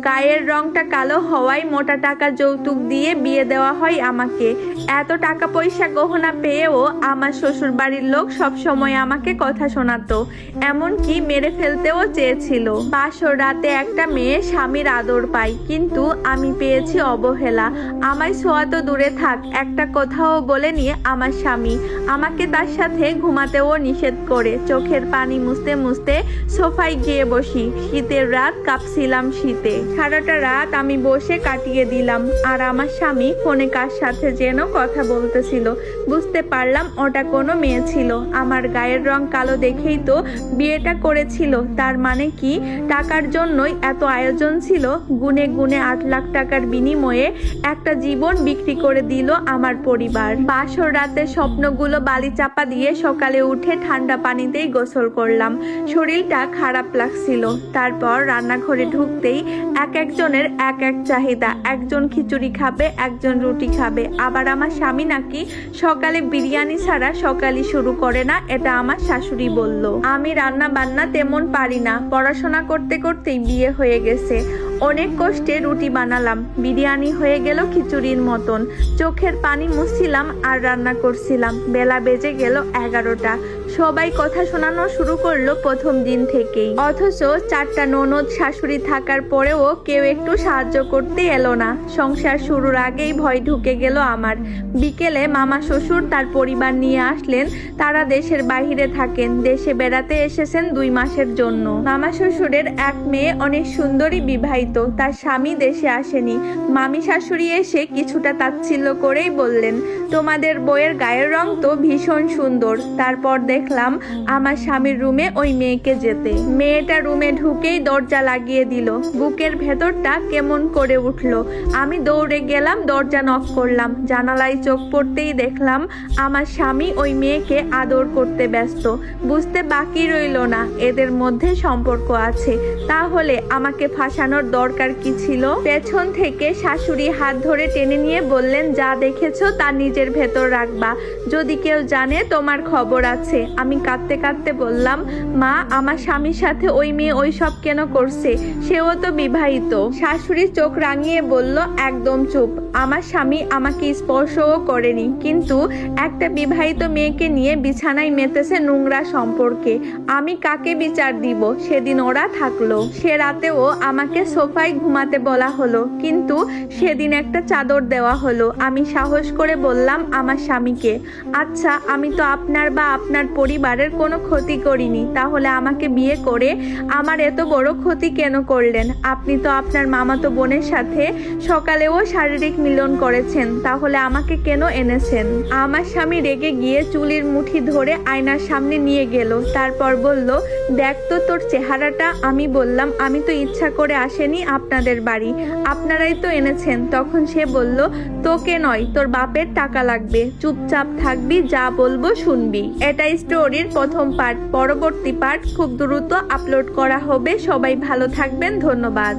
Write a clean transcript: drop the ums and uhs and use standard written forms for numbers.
গায়ের রংটা কালো হওয়ায় মোটা টাকা যৌতুক দিয়ে বিয়ে দেওয়া হয় আমাকে। এত টাকা পয়সা গহনা পেয়েও আমার শ্বশুর বাড়ির লোক সব সময় আমাকে কথা শোনাতো, এমনকি মেরে ফেলতেও চেয়েছিল। বাসর রাতে একটা মেয়ে স্বামীর আদর পায়, কিন্তু আমি পেয়েছি অবহেলা। আমায় ছোঁয়া তো দূরে থাক, একটা কথাও বলেনি আমার স্বামী। আমাকে তার সাথে ঘুমাতেও নিষেধ করে। চোখের পানি মুছতে মুছতে সোফায় গিয়ে বসি। শীতের রাত, কাঁপছিলাম শীতে। সারাটা রাত আমি বসে কাটিয়ে দিলাম, আর আমার স্বামী ফোনে কার সাথে যেন কথা বলতেছিল। বুঝতে পারলাম ওটা কোনো মেয়ে ছিল। আমার গায়ের রং কালো দেখেই তো বিয়েটা করেছিল। তার মানে কি টাকার জন্যই এত আয়োজন ছিল? গুনে গুনে 8 লাখ টাকার বিনিময়ে একটা জীবন বিক্রি করে দিল আমার পরিবার। বাসর রাতে স্বপ্নগুলো বালি চাপা দিয়ে সকালে উঠে ঠান্ডা পানিতেই গোসল করলাম। শরীরটা খারাপ লাগছিল। তারপর রান্নাঘরে ঢুকতেই এক একজনের এক এক চাহিদা। একজন খিচুড়ি খাবে, একজন রুটি খাবে। আবার আমার স্বামী নাকি সকালে বিরিয়ানি ছাড়া সকালই শুরু করে না, এটা আমার শাশুড়ি বলল। আমি রান্না বান্না তেমন পারি না, পড়াশোনা করতে করতেই বিয়ে হয়ে গেছে। অনেক কষ্টে রুটি বানালাম, বিরিয়ানি হয়ে গেল খিচুড়ির মতন। চোখের পানি মুছছিলাম আর রান্না করছিলাম। বেলা বেজে গেল 11টা। সবাই কথা শোনানো শুরু করলো প্রথম দিন থেকেই। অথচ 4টা ননদ শাশুড়ি থাকার পরেও কেউ একটু সাহায্য করতে এলো না। সংসার শুরুর আগেই ভয় ঢুকে গেল আমার। বিকেলে মামা শ্বশুর তার পরিবার নিয়ে আসলেন। তারা দেশের বাহিরে থাকেন, দেশে বেড়াতে এসেছেন 2 মাসের জন্য। মামা শ্বশুরের এক মেয়ে অনেক সুন্দরী, বিবাহিত, তার স্বামী দেশে আসেনি। মামি শাশুড়ি এসে কিছুটা তাচ্ছিল্য করেই বললেন, তোমাদের বইয়ের গায়ের রং তো ভীষণ সুন্দর। তারপর দেখলাম আমার স্বামীর রুমে ওই মেয়েকে যেতে। মেয়েটা রুমে ঢুকেই দরজা লাগিয়ে দিল। বুকের ভেতরটা কেমন করে উঠলো। আমি দৌড়ে গেলাম, দরজা নক করলাম। জানালায় চোখ পড়তেই দেখলাম আমার স্বামী ওই মেয়েকে আদর করতে ব্যস্ত। বুঝতে বাকি রইল না এদের মধ্যে সম্পর্ক আছে। তাহলে আমাকে ফাঁসানোর দরকার কি ছিল? পেছন থেকে শাশুড়ি হাত ধরে টেনে নিয়ে বললেন, যা দেখেছো তা নিজের ভেতর রাখবা, যদি কেউ জানে তোমার খবর আছে। আমি কাঁদতে কাঁদতে বললাম, মা, আমার স্বামীর সাথে ওই মেয়ে ওই সব কেন করছে? সেও তো বিবাহিত। শাশুড়ি চোখ রাঙিয়ে বলল, একদম চুপ। আমার স্বামী আমাকে স্পর্শও করেনি, কিন্তু একটা বিবাহিত মেয়েকে নিয়ে বিছানায় মেতেছে নোংরা সম্পর্কে। আমি কাকে বিচার দিব? সেদিন ওরা থাকলো। সে রাতেও আমাকে সোফায় ঘুমাতে বলা হলো, কিন্তু সেদিন একটা চাদর দেওয়া হলো। আমি সাহস করে বললাম আমার স্বামীকে, আচ্ছা, আমি তো আপনার বা আপনার পরিবারের কোনো ক্ষতি করিনি, তাহলে আমাকে বিয়ে করে আমার এত বড় ক্ষতি কেন করলেন? আপনি তো আপনার মামাতো বোনের সাথে সকালেও শারীরিক মিলন করেছেন, তাহলে আমাকে কেন এনেছেন? আমার স্বামী রেগে গিয়ে চুলের মুঠি ধরে আয়নার সামনে নিয়ে গেল। তারপর বলল, দেখ তো তোর চেহারাটা। আমি বললাম, আমি তো ইচ্ছা করে আসেনি আপনাদের বাড়ি, আপনারাই তো এনেছেন। তখন সে বলল, তোকে নয়, তোর বাপের টাকা লাগবে, চুপচাপ থাকবি, যা বলবো শুনবি। এটা স্টোরির প্রথম পার্ট। পরবর্তী পার্ট খুব দ্রুত আপলোড করা হবে। সবাই ভালো থাকবেন, ধন্যবাদ।